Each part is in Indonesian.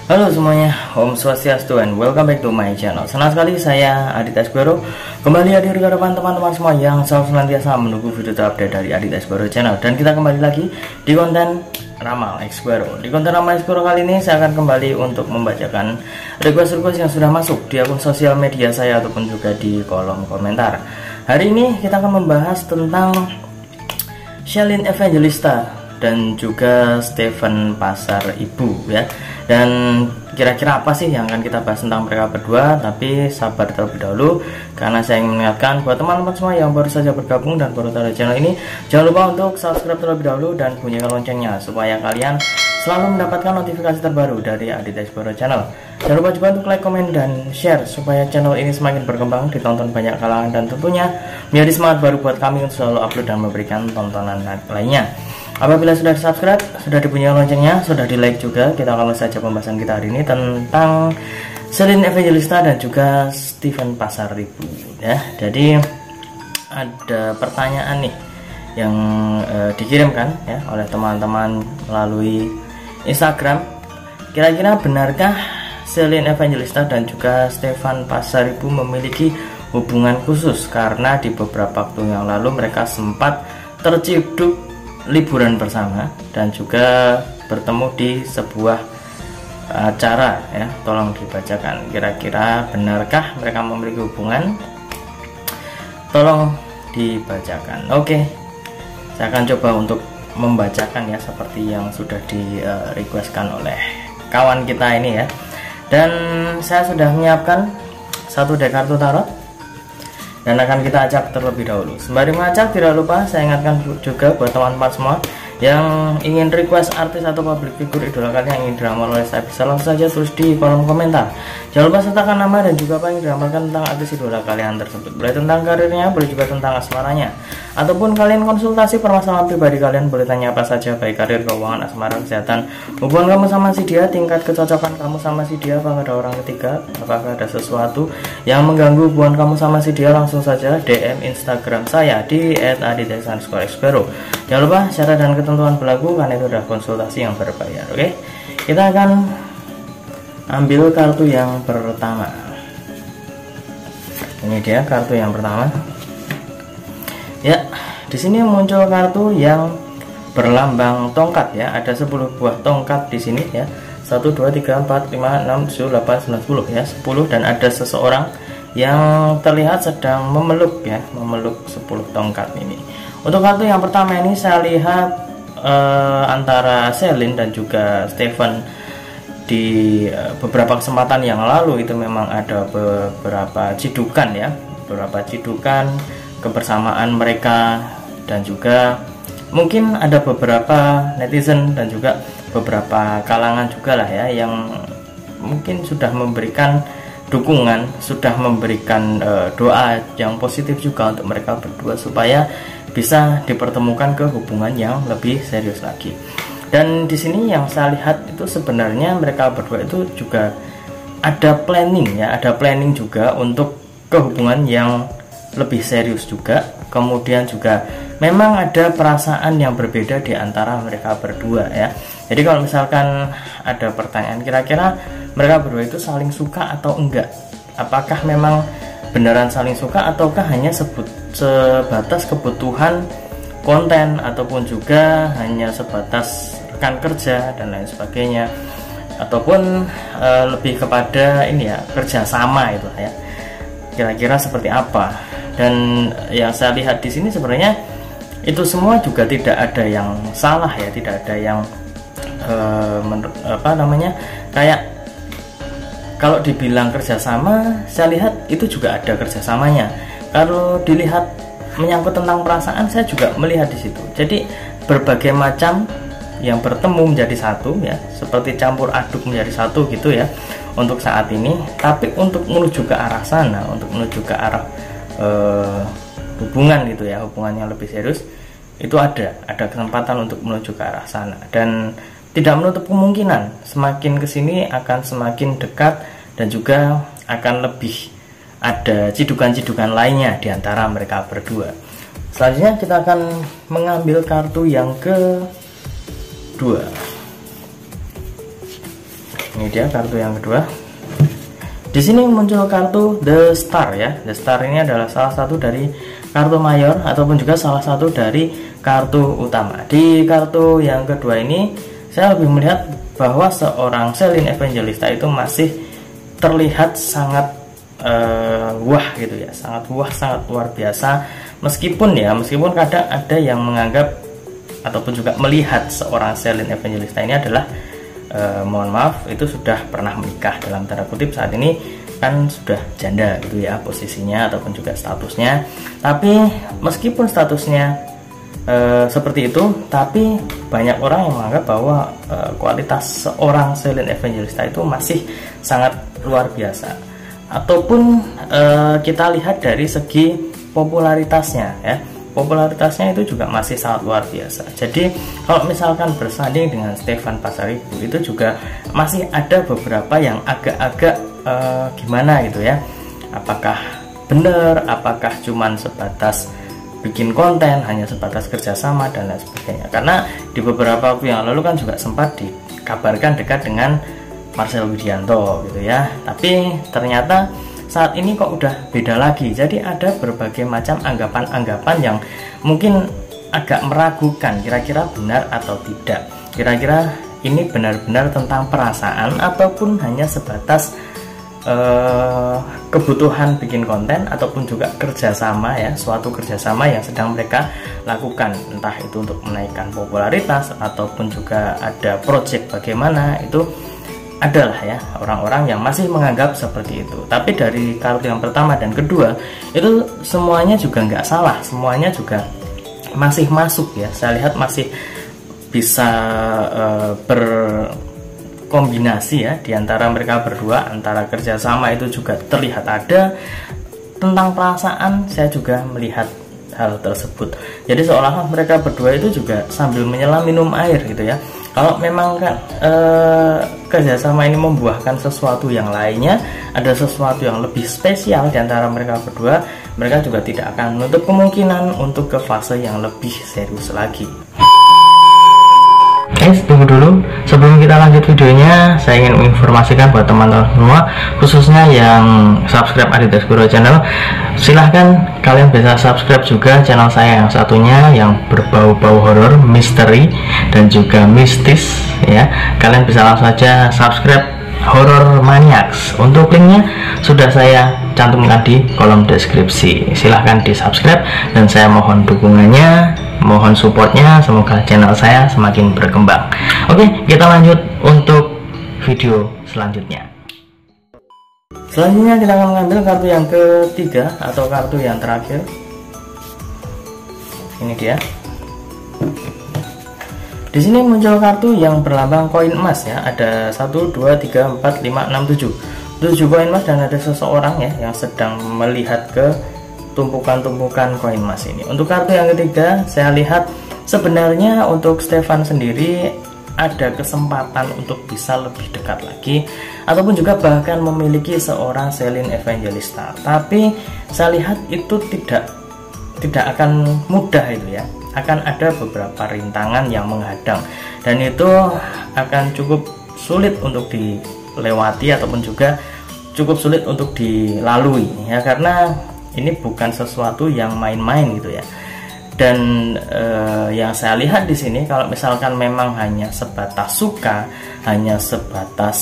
Halo semuanya, Om Swastiastu and welcome back to my channel. Senang sekali saya Adit Esquero kembali hadir ke depan teman-teman semua yang selalu senantiasa menunggu video terupdate dari Adit Esquero channel. Dan kita kembali lagi di konten Ramal Esquero. Di konten Ramal Esquero kali ini saya akan kembali untuk membacakan request-request yang sudah masuk di akun sosial media saya ataupun juga di kolom komentar. Hari ini kita akan membahas tentang Shalin Evangelista dan juga Stephen Pasar Ibu ya. Dan kira-kira apa sih yang akan kita bahas tentang mereka berdua? Tapi sabar terlebih dahulu, karena saya ingin mengingatkan buat teman-teman semua yang baru saja bergabung dan baru tahu channel ini, jangan lupa untuk subscribe terlebih dahulu dan bunyikan loncengnya supaya kalian selalu mendapatkan notifikasi terbaru dari Adit Esquero channel. Jangan lupa juga untuk like, komen, dan share supaya channel ini semakin berkembang, ditonton banyak kalangan, dan tentunya menjadi semangat baru buat kami untuk selalu upload dan memberikan tontonan lainnya. Apabila sudah subscribe, sudah dibunyikan loncengnya, sudah di like juga, kita akan saja pembahasan kita hari ini tentang Shalin Evangelista dan juga Stephen Pasar Ibu ya. Jadi ada pertanyaan nih yang dikirimkan ya oleh teman-teman melalui Instagram. Kira-kira benarkah Shalin Evangelista dan juga Stephen Pasar Ibu memiliki hubungan khusus karena di beberapa waktu yang lalu mereka sempat terciduk liburan bersama dan juga bertemu di sebuah acara ya. Tolong dibacakan, kira-kira benarkah mereka memiliki hubungan? Tolong dibacakan. Oke, saya akan coba untuk membacakan ya seperti yang sudah di requestkan oleh kawan kita ini ya. Dan saya sudah menyiapkan satu deck kartu tarot dan akan kita acak terlebih dahulu. Sembari mengacak, tidak lupa saya ingatkan juga buat teman-teman semua yang ingin request artis atau public figure idola kalian yang ingin diramal oleh saya, bisa langsung saja tulis di kolom komentar. Jangan lupa sertakan nama dan juga apa yang diramalkan tentang artis idola kalian tersebut. Boleh tentang karirnya, boleh juga tentang asmaranya, ataupun kalian konsultasi permasalahan pribadi kalian, boleh tanya apa saja, baik karir, keuangan, asmara, kesehatan, hubungan kamu sama si dia, tingkat kecocokan kamu sama si dia, apakah ada orang ketiga, apakah ada sesuatu yang mengganggu hubungan kamu sama si dia, langsung saja DM Instagram saya di @adit_esquero. Jangan lupa syarat dan ketentuan berlaku karena itu adalah konsultasi yang berbayar. Oke, kita akan ambil kartu yang pertama. Ini dia kartu yang pertama. Ya, di sini muncul kartu yang berlambang tongkat ya. Ada 10 buah tongkat di sini ya. 1 2 3 4 5 6 7 8 9 10 ya. 10 dan ada seseorang yang terlihat sedang memeluk ya, memeluk 10 tongkat ini. Untuk kartu yang pertama ini saya lihat antara Shalin dan juga Stephen di beberapa kesempatan yang lalu itu memang ada beberapa cidukan ya, beberapa cidukan kebersamaan mereka, dan juga mungkin ada beberapa netizen dan juga beberapa kalangan juga lah ya yang mungkin sudah memberikan dukungan, sudah memberikan doa yang positif juga untuk mereka berdua supaya bisa dipertemukan ke hubungan yang lebih serius lagi. Dan di sini yang saya lihat itu sebenarnya mereka berdua itu juga ada planning ya, ada planning juga untuk ke hubungan yang lebih serius juga. Kemudian juga memang ada perasaan yang berbeda di antara mereka berdua ya. Jadi kalau misalkan ada pertanyaan kira-kira mereka berdua itu saling suka atau enggak, apakah memang beneran saling suka ataukah hanya sebatas kebutuhan konten ataupun juga hanya sebatas rekan kerja dan lain sebagainya, ataupun lebih kepada ini ya, kerjasama itu ya, kira-kira seperti apa. Dan yang saya lihat di sini sebenarnya itu semua juga tidak ada yang salah ya, tidak ada yang kayak kalau dibilang kerjasama, saya lihat itu juga ada kerjasamanya. Kalau dilihat menyangkut tentang perasaan, saya juga melihat di situ. Jadi berbagai macam yang bertemu menjadi satu ya, seperti campur aduk menjadi satu gitu ya untuk saat ini. Tapi untuk menuju ke arah sana, untuk menuju ke arah hubungan gitu ya, hubungan yang lebih serius, itu ada kesempatan untuk menuju ke arah sana. Dan tidak menutup kemungkinan semakin kesini akan semakin dekat dan juga akan lebih ada cidukan-cidukan lainnya di antara mereka berdua. Selanjutnya kita akan mengambil kartu yang kedua. Ini dia kartu yang kedua. Di sini muncul kartu The Star ya. The Star ini adalah salah satu dari kartu mayor ataupun juga salah satu dari kartu utama. Di kartu yang kedua ini saya lebih melihat bahwa seorang Selene Evangelista itu masih terlihat sangat wah gitu ya, sangat wah, sangat luar biasa. Meskipun kadang ada yang menganggap ataupun juga melihat seorang Selene Evangelista ini adalah mohon maaf, itu sudah pernah menikah dalam tanda kutip. Saat ini kan sudah janda gitu ya posisinya ataupun juga statusnya. Tapi meskipun statusnya seperti itu, tapi banyak orang yang menganggap bahwa kualitas seorang Selene Evangelista itu masih sangat luar biasa. Ataupun kita lihat dari segi popularitasnya ya. Popularitasnya itu juga masih sangat luar biasa. Jadi kalau misalkan bersanding dengan Stefan Pasaribu, itu juga masih ada beberapa yang agak-agak gimana gitu ya. Apakah benar, apakah cuman sebatas bikin konten, hanya sebatas kerjasama dan lain sebagainya. Karena di beberapa waktu yang lalu kan juga sempat dikabarkan dekat dengan Marcel Widianto gitu ya. Tapi ternyata saat ini kok udah beda lagi. Jadi ada berbagai macam anggapan-anggapan yang mungkin agak meragukan kira-kira benar atau tidak. Kira-kira ini benar-benar tentang perasaan ataupun hanya sebatas kebutuhan bikin konten ataupun juga kerjasama ya, suatu kerjasama yang sedang mereka lakukan, entah itu untuk menaikkan popularitas ataupun juga ada project bagaimana. Itu adalah ya orang-orang yang masih menganggap seperti itu. Tapi dari kartu yang pertama dan kedua itu semuanya juga nggak salah, semuanya juga masih masuk ya. Saya lihat masih bisa berkombinasi ya di antara mereka berdua, antara kerjasama itu juga terlihat ada. Tentang perasaan saya juga melihat hal tersebut. Jadi seolah-olah mereka berdua itu juga sambil menyelam minum air gitu ya. Kalau memang kan kerjasama ini membuahkan sesuatu yang lainnya, ada sesuatu yang lebih spesial di antara mereka berdua, mereka juga tidak akan menutup kemungkinan untuk ke fase yang lebih serius lagi. Guys, tunggu dulu. Sebelum kita lanjut videonya, saya ingin menginformasikan buat teman-teman semua, khususnya yang subscribe Aditya Asgoro Channel, silahkan kalian bisa subscribe juga channel saya yang satunya yang berbau-bau horor, misteri dan juga mistis ya. Kalian bisa langsung saja subscribe Horror Maniacs. Untuk linknya sudah saya cantumkan di kolom deskripsi. Silahkan di subscribe dan saya mohon dukungannya, mohon supportnya. Semoga channel saya semakin berkembang. Oke, kita lanjut untuk video selanjutnya. Selanjutnya kita akan mengambil kartu yang ketiga atau kartu yang terakhir. Ini dia. Di sini muncul kartu yang berlambang koin emas ya. Ada 1, 2, 3, 4, 5, 6, 7 koin emas, dan ada seseorang ya yang sedang melihat ke tumpukan-tumpukan koin emas ini. Untuk kartu yang ketiga, saya lihat sebenarnya untuk Stefan sendiri ada kesempatan untuk bisa lebih dekat lagi ataupun juga bahkan memiliki seorang Selene Evangelista. Tapi saya lihat itu tidak akan mudah itu ya. Akan ada beberapa rintangan yang menghadang dan itu akan cukup sulit untuk dilewati ataupun juga cukup sulit untuk dilalui ya, karena ini bukan sesuatu yang main-main gitu ya. Dan yang saya lihat di sini, kalau misalkan memang hanya sebatas suka, hanya sebatas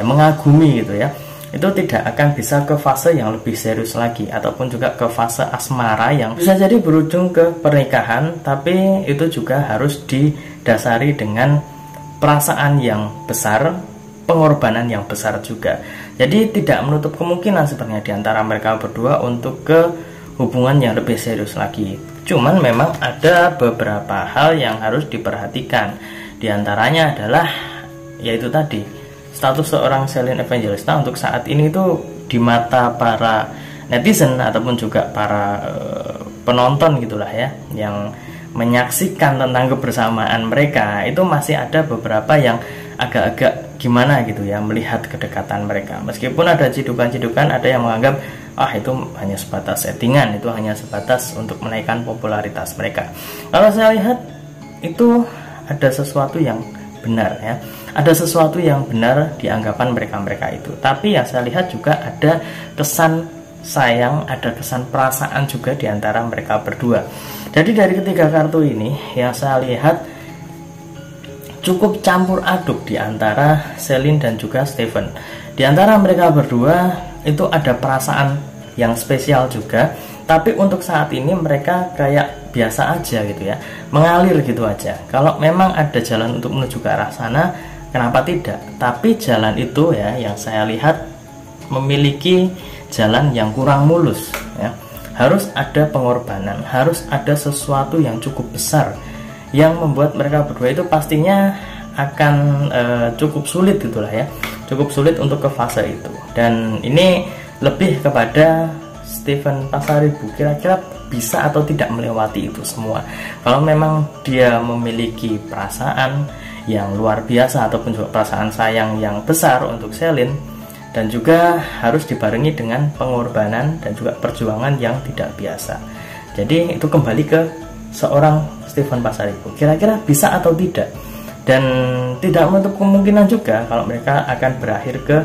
mengagumi gitu ya, itu tidak akan bisa ke fase yang lebih serius lagi ataupun juga ke fase asmara yang bisa jadi berujung ke pernikahan. Tapi itu juga harus didasari dengan perasaan yang besar, pengorbanan yang besar juga. Jadi tidak menutup kemungkinan sebenarnya di antara mereka berdua untuk ke hubungan yang lebih serius lagi. Cuman memang ada beberapa hal yang harus diperhatikan. Di antaranya adalah yaitu tadi, status seorang Selene Evangelista untuk saat ini itu di mata para netizen ataupun juga para penonton gitulah ya, yang menyaksikan tentang kebersamaan mereka, itu masih ada beberapa yang agak-agak gimana gitu ya melihat kedekatan mereka. Meskipun ada cidukan-cidukan, ada yang menganggap itu hanya sebatas settingan, itu hanya sebatas untuk menaikkan popularitas mereka. Kalau saya lihat itu ada sesuatu yang benar ya. Ada sesuatu yang benar di anggapan mereka itu. Tapi yang saya lihat juga ada kesan sayang, ada kesan perasaan juga di antara mereka berdua. Jadi dari ketiga kartu ini yang saya lihat cukup campur aduk di antara Celine dan juga Steven. Di antara mereka berdua itu ada perasaan yang spesial juga. Tapi untuk saat ini mereka kayak biasa aja gitu ya, mengalir gitu aja. Kalau memang ada jalan untuk menuju ke arah sana, kenapa tidak? Tapi jalan itu ya yang saya lihat memiliki jalan yang kurang mulus ya. Harus ada pengorbanan, harus ada sesuatu yang cukup besar yang membuat mereka berdua itu pastinya akan cukup sulit gitulah ya. Cukup sulit untuk ke fase itu. Dan ini lebih kepada Steven Pasaribu, kira-kira bisa atau tidak melewati itu semua. Kalau memang dia memiliki perasaan yang luar biasa ataupun juga perasaan sayang yang besar untuk Celine, dan juga harus dibarengi dengan pengorbanan dan juga perjuangan yang tidak biasa. Jadi itu kembali ke seorang Steven Pasaribu, kira-kira bisa atau tidak. Dan tidak menutup kemungkinan juga kalau mereka akan berakhir ke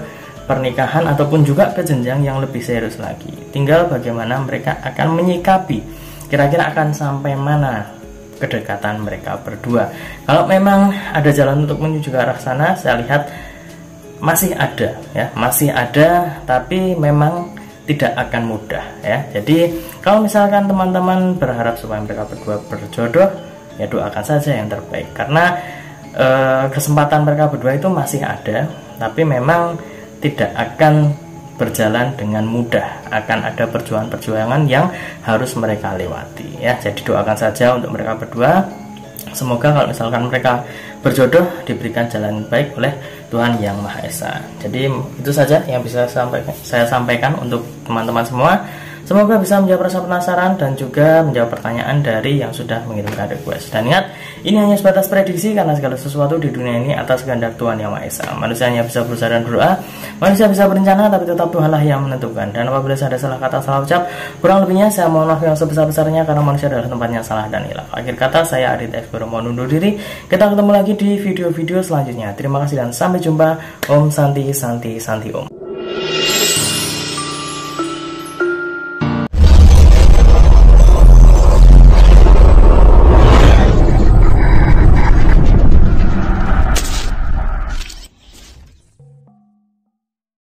pernikahan ataupun juga ke jenjang yang lebih serius lagi. Tinggal bagaimana mereka akan menyikapi, kira-kira akan sampai mana kedekatan mereka berdua. Kalau memang ada jalan untuk menuju ke arah sana, saya lihat masih ada ya, masih ada, tapi memang tidak akan mudah ya. Jadi kalau misalkan teman-teman berharap supaya mereka berdua berjodoh, ya doakan saja yang terbaik, karena kesempatan mereka berdua itu masih ada, tapi memang tidak akan berjalan dengan mudah, akan ada perjuangan-perjuangan yang harus mereka lewati ya. Jadi doakan saja untuk mereka berdua, semoga kalau misalkan mereka berjodoh diberikan jalan baik oleh Tuhan Yang Maha Esa. Jadi itu saja yang bisa saya sampaikan untuk teman-teman semua. Semoga bisa menjawab rasa penasaran dan juga menjawab pertanyaan dari yang sudah mengirimkan request. Dan ingat, ini hanya sebatas prediksi karena segala sesuatu di dunia ini atas kehendak Tuhan Yang Maha Esa. Manusia hanya bisa berusaha dan berdoa, manusia bisa berencana, tapi tetap Tuhanlah yang menentukan. Dan apabila ada salah kata, salah ucap, kurang lebihnya saya mohon maaf yang sebesar-besarnya karena manusia adalah tempatnya salah dan hilaf. Akhir kata, saya Aditya Esboro mohon undur diri. Kita ketemu lagi di video-video selanjutnya. Terima kasih dan sampai jumpa. Om Santi Santi Santi Om.